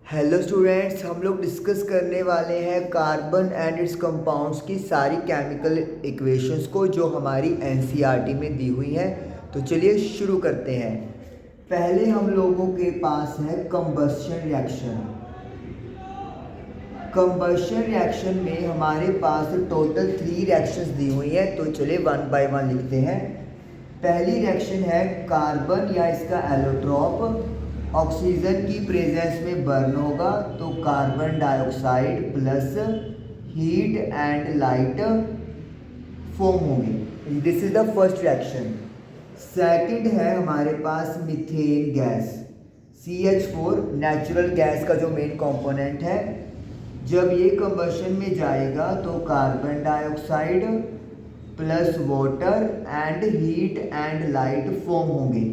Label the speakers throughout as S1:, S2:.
S1: Hello students, हम लोग discuss करने वाले हैं कार्बन एंड इट्स कंपाउंड्स की सारी केमिकल इक्वेशंस को जो हमारी एनसीईआरटी में दी हुई हैं। तो चलिए शुरू करते हैं। पहले हम लोगों के पास है कंबस्शन रिएक्शन। कंबस्शन रिएक्शन में हमारे पास टोटल 3 रिएक्शंस दी हुई हैं। तो चलिए वन बाय वन लिखते हैं। पहली रिएक्शन है कार्बन या इसका एलोट्रॉप ऑक्सीजन की प्रेजेंस में बर्न होगा तो carbon dioxide plus heat and light form होंगे। This is the first reaction. Second है हमारे पास methane gas, CH4 natural gas का जो मेन कंपोनेंट है। जब ये कंबशन में जाएगा तो carbon dioxide plus water and heat and light form होंगे।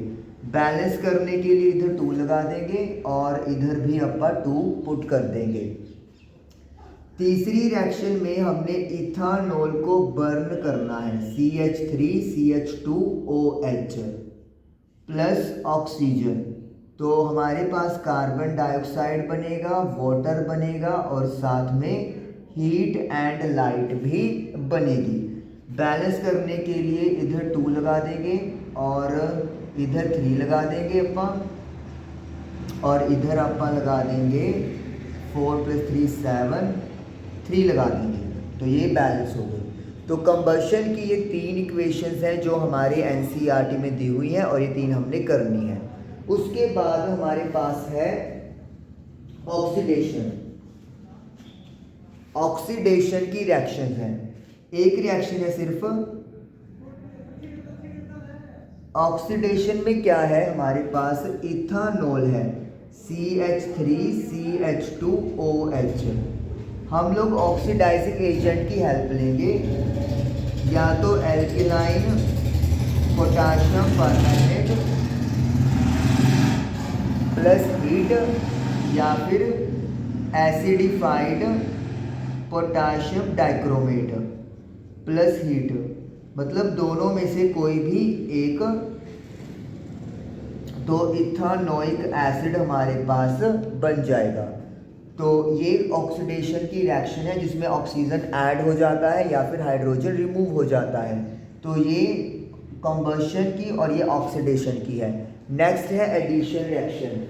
S1: बैलेंस करने के लिए इधर 2 लगा देंगे और इधर भी अपन 2 पुट कर देंगे। तीसरी रिएक्शन में हमने इथानॉल को बर्न करना है, CH3CH2OH प्लस ऑक्सीजन। तो हमारे पास कार्बन डाइऑक्साइड बनेगा, वाटर बनेगा और साथ में हीट एंड लाइट भी बनेगी। बैलेंस करने के लिए इधर 2 लगा देंगे और इधर 3 लगा देंगे अपन, और इधर अपन लगा देंगे 4 + 3 7, 3 लगा देंगे। तो ये बैलेंस हो गई। तो कंबशन की ये 3 इक्वेशंस हैं जो हमारे एनसीईआरटी में दी हुई हैं और ये 3 हमने करनी है। उसके बाद हमारे पास है ऑक्सीडेशन। ऑक्सीडेशन की रिएक्शन है, एक रिएक्शन है सिर्फ। ऑक्सीडेशन में क्या है हमारे पास, इथानॉल है, CH3CH2OH। हम लोग ऑक्सीडाइजिंग एजेंट की हेल्प लेंगे, या तो alkaline potassium permanganate plus heat, या फिर acidified potassium dichromate plus heat. मतलब दोनों में से कोई भी एक। तो इथानोइक एसिड हमारे पास बन जाएगा। तो ये ऑक्सीडेशन की रिएक्शन है जिसमें ऑक्सीजन ऐड हो जाता है या फिर हाइड्रोजन रिमूव हो जाता है। तो ये कंबशन की और ये ऑक्सीडेशन की है। नेक्स्ट है एडिशन रिएक्शन।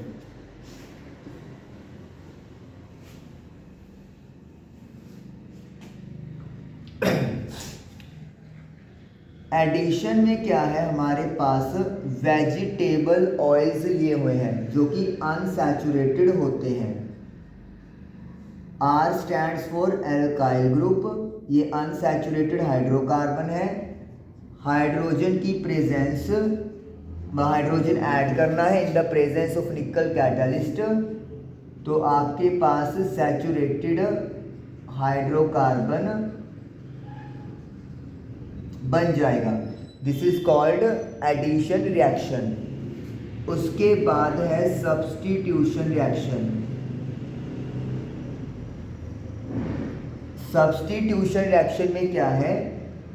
S1: एडिशन में क्या है हमारे पास, वेजिटेबल ऑयल्स लिए हुए हैं जो कि अनसैचुरेटेड होते हैं। R stands for alkyl group, ये अनसैचुरेटेड हाइड्रोकार्बन है। हाइड्रोजन की प्रेजेंस, हाइड्रोजन ऐड करना है in the presence of nickel catalyst. तो आपके पास सैचुरेटेड हाइड्रोकार्बन बन जाएगा। This is called addition reaction. उसके बाद है सब्स्टिट्यूशन रिएक्शन। सब्स्टिट्यूशन रिएक्शन में क्या है,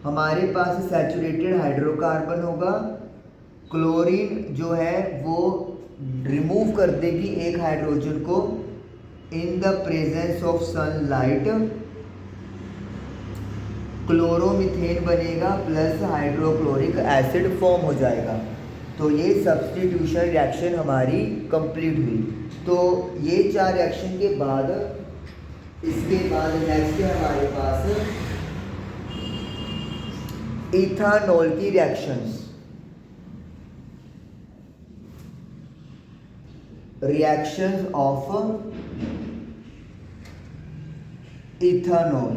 S1: हमारे पास सैचुरेटेड हाइड्रोकार्बन होगा, क्लोरीन जो है वो रिमूव कर देगी एक हाइड्रोजन को इन the presence of sunlight. Chloromethane बनेगा प्लस हाइड्रोक्लोरिक एसिड फॉर्म हो जाएगा। तो ये सब्स्टिट्यूशन रिएक्शन हमारी कंप्लीट हुई। तो ये 4 रिएक्शन के बाद इसके बाद नेक्स्ट है हमारे पास इथानॉल की रिएक्शंस। Reactions of ethanol.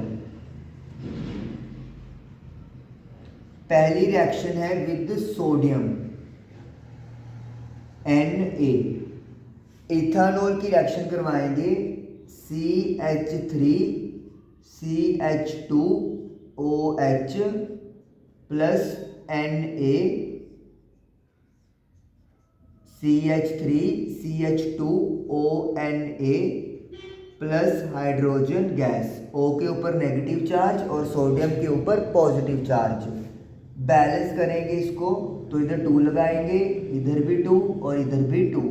S1: पहली रिएक्शन है विद सोडियम Na। इथानॉल की रिएक्शन करवाएंगे, CH3CH2OH plus Na, CH3CH2ONA plus hydrogen gas. O के ऊपर नेगेटिव चार्ज और सोडियम के ऊपर पॉजिटिव चार्ज। बैलेंस करेंगे इसको तो इधर 2 लगाएंगे, इधर भी 2 और इधर भी 2।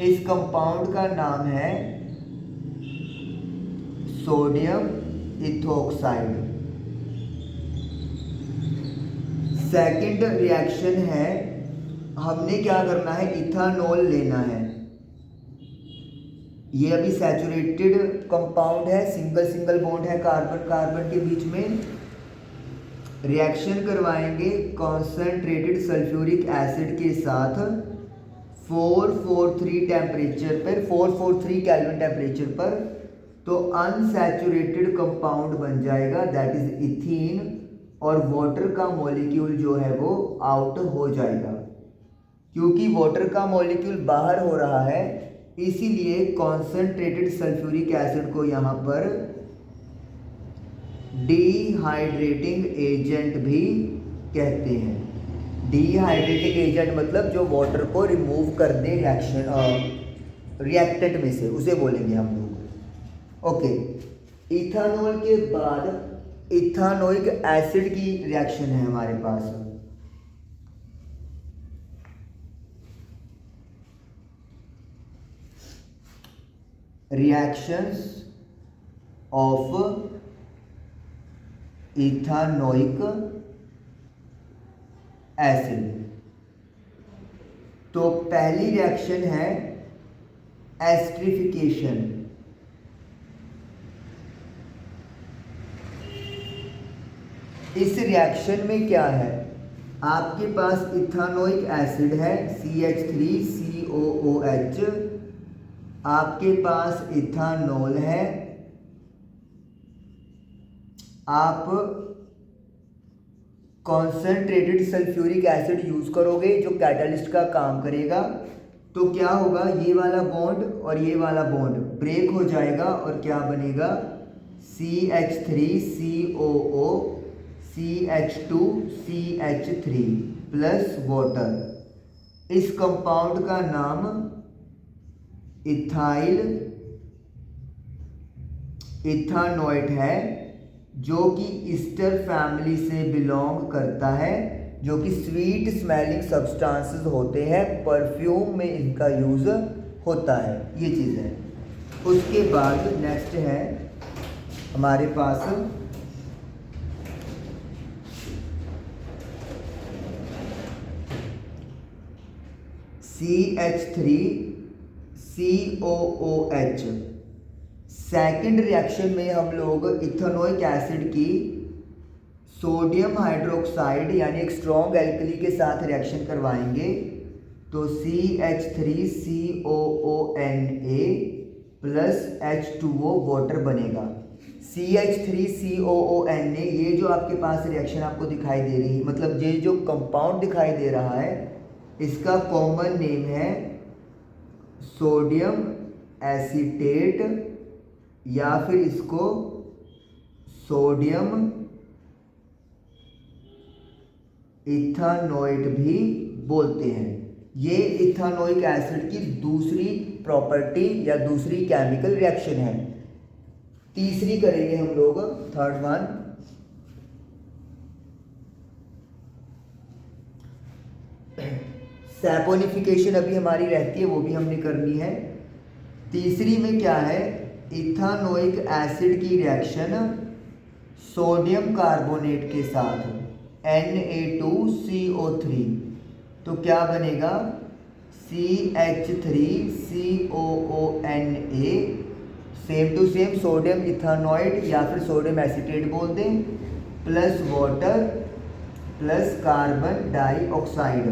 S1: इस कंपाउंड का नाम है सोडियम इथोक्साइड। सेकंड रिएक्शन है, हमने क्या करना है, इथानॉल लेना है। ये अभी सैचुरेटेड कंपाउंड है, सिंगल सिंगल बॉन्ड है कार्बन कार्बन के बीच में। रिएक्शन करवाएंगे कॉन्सेंट्रेटेड सल्फ्यूरिक एसिड के साथ 443 टेम्परेचर पर, 443 केल्विन टेम्परेचर पर, तो अनसैचुरेटेड कंपाउंड बन जाएगा, दैट इज इथीन, और वाटर का मॉलिक्यूल जो है वो आउट हो जाएगा। क्योंकि वाटर का मॉलिक्यूल बाहर हो रहा है, इसीलिए कॉन्सेंट्रेटेड सल्फ्यूरिक एसिड को यहाँ पर डिहाइड्रेटिंग एजेंट भी कहते हैं। डिहाइड्रेटिंग एजेंट मतलब जो वाटर को रिमूव कर दे रिएक्टेंट में से, उसे बोलेंगे हम लोग। ओके, इथानॉल के बाद इथानोइक एसिड की रिएक्शन है हमारे पास। Reactions of ethanoic acid. तो पहली रिएक्शन है एस्टरिफिकेशन। इस रिएक्शन में क्या है, आपके पास इथानोइक एसिड है CH3COOH, आपके पास इथानॉल है, आप कॉन्सेंट्रेटेड सल्फ्यूरिक एसिड यूज करोगे जो कैटलिस्ट का काम करेगा। तो क्या होगा, ये वाला बॉन्ड और ये वाला बॉन्ड ब्रेक हो जाएगा और क्या बनेगा, CH3COO CH2CH3 प्लस वाटर। इस कंपाउंड का नाम इथाइल इथानोएट है, जो कि ईस्टर फैमिली से बिलोंग करता है, जो कि स्वीट स्मेलिंग सब्सटेंसेस होते हैं, परफ्यूम में इनका यूज़ होता है, ये चीज़ है। उसके बाद नेक्स्ट है हमारे पास CH3COOH। सेकेंड रिएक्शन में हम लोग इथानोइक एसिड की सोडियम हाइड्रोक्साइड यानी एक स्ट्रॉन्ग एल्कली के साथ रिएक्शन करवाएंगे। तो CH3COONA प्लस H2O वाटर बनेगा। CH3COONA, ये जो आपके पास रिएक्शन आपको दिखाई दे रही है, मतलब ये जो कंपाउंड दिखाई दे रहा है, इसका कॉमन नेम है सोडियम एसीटेट, या फिर इसको सोडियम इथानोएट भी बोलते हैं। ये इथानोइक एसिड की दूसरी प्रॉपर्टी या दूसरी केमिकल रिएक्शन है। तीसरी करेंगे हम लोग, थर्ड वन, सैपोनिफिकेशन अभी हमारी रहती है, वो भी हमने करनी है। तीसरी में क्या है, इथानोइक एसिड की रिएक्शन सोडियम कार्बोनेट के साथ Na2CO3, तो क्या बनेगा, CH3COONA, same to same sodium ethanoate या फिर सोडियम एसीटेट बोल दें, plus water plus carbon dioxide.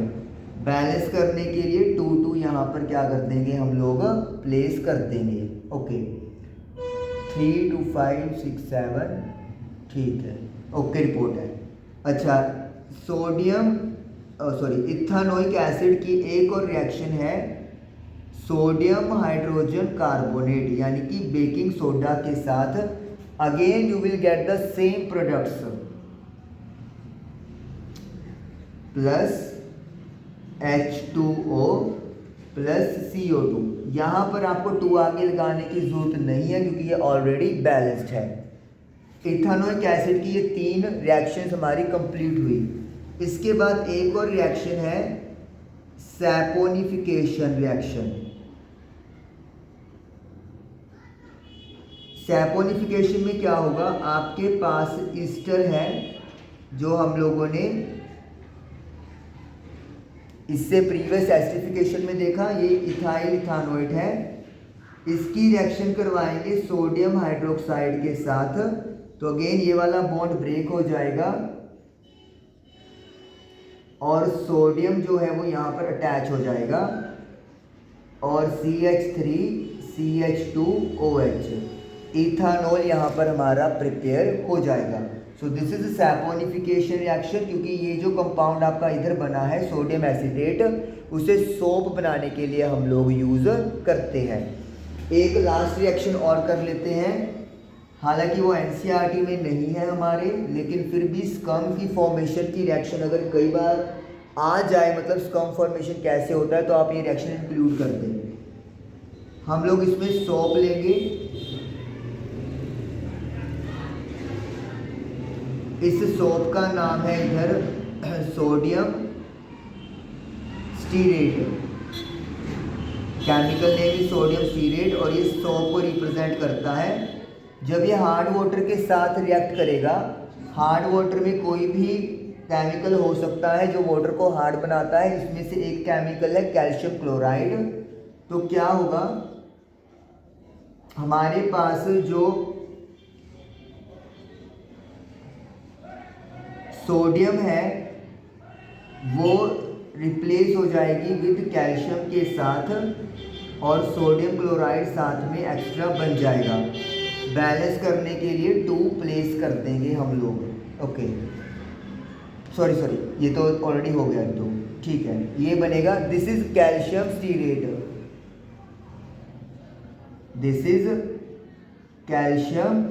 S1: Balance करने के लिए 2 यहाँ पर क्या कर देंगे हम लोग, प्लेस कर देंगे। ओके, 3 2 5 6 7, ठीक है, ओके, रिपोर्ट है। अच्छा, इथानोइक एसिड की एक और रिएक्शन है सोडियम हाइड्रोजन कार्बोनेट यानी कि बेकिंग सोडा के साथ। Again you will get the same products, plus H2O plus CO2। यहाँ पर आपको 2 आगे लगाने की जरूरत नहीं है क्योंकि ये ऑलरेडी बैलेंस्ड है। इथानोइक एसिड की ये 3 रिएक्शंस हमारी कंप्लीट हुई। इसके बाद एक और रिएक्शन है सैपोनिफिकेशन रिएक्शन। सैपोनिफिकेशन में क्या होगा, आपके पास ईस्टर है जो हम लोगों ने इससे प्रीवियस एसिडिफिकेशन में देखा, ये इथाइल इथानोइड है, इसकी रिएक्शन करवाएंगे सोडियम हाइड्रोक्साइड के साथ, तो अगेन ये वाला बॉन्ड ब्रेक हो जाएगा और सोडियम जो है वो यहाँ पर अटैच हो जाएगा और CH3 CH2OH इथानॉल यहाँ पर हमारा प्रिपेयर हो जाएगा। So this is saponification reaction, क्योंकि ये जो कंपाउंड आपका इधर बना है सोडियम एसिटेट, उसे सोप बनाने के लिए हम लोग यूज़ करते हैं। एक लास्ट रिएक्शन और कर लेते हैं, हालांकि वो NCERT में नहीं है हमारे, लेकिन फिर भी स्कम की फॉर्मेशन की रिएक्शन अगर कई बार आ जाए, मतलब स्कम फॉर्मेशन कैसे होता है, तो आप ये रिएक्शन इंक्लूड कर दें। हम लोग इसमें सोप लेंगे, इस सोप का नाम है इधर sodium stearate, chemical name is sodium stearate, और ये सोप को रिप्रेजेंट करता है। जब ये हार्ड वाटर के साथ रिएक्ट करेगा, हार्ड वाटर में कोई भी केमिकल हो सकता है जो वाटर को हार्ड बनाता है, इसमें से एक केमिकल है कैल्शियम क्लोराइड। तो क्या होगा, हमारे पास जो सोडियम है वो रिप्लेस हो जाएगी विद कैल्शियम के साथ, और सोडियम क्लोराइड साथ में एक्स्ट्रा बन जाएगा। बैलेंस करने के लिए 2 प्लेस कर देंगे हम लोग। ओके, सॉरी ये तो ऑलरेडी हो गया, तो ठीक है, ये बनेगा, this is calcium stearate, this is calcium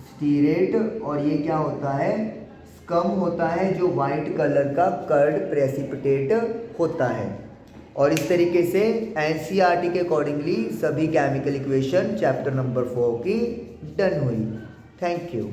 S1: stearate, और ये क्या होता है, स्कम होता है जो वाइट कलर का कर्ड प्रेसिपिटेट होता है। और इस तरीके से NCERT के अकॉर्डिंगली सभी केमिकल इक्वेशन चैप्टर नंबर 4 की डन हुई। Thank you.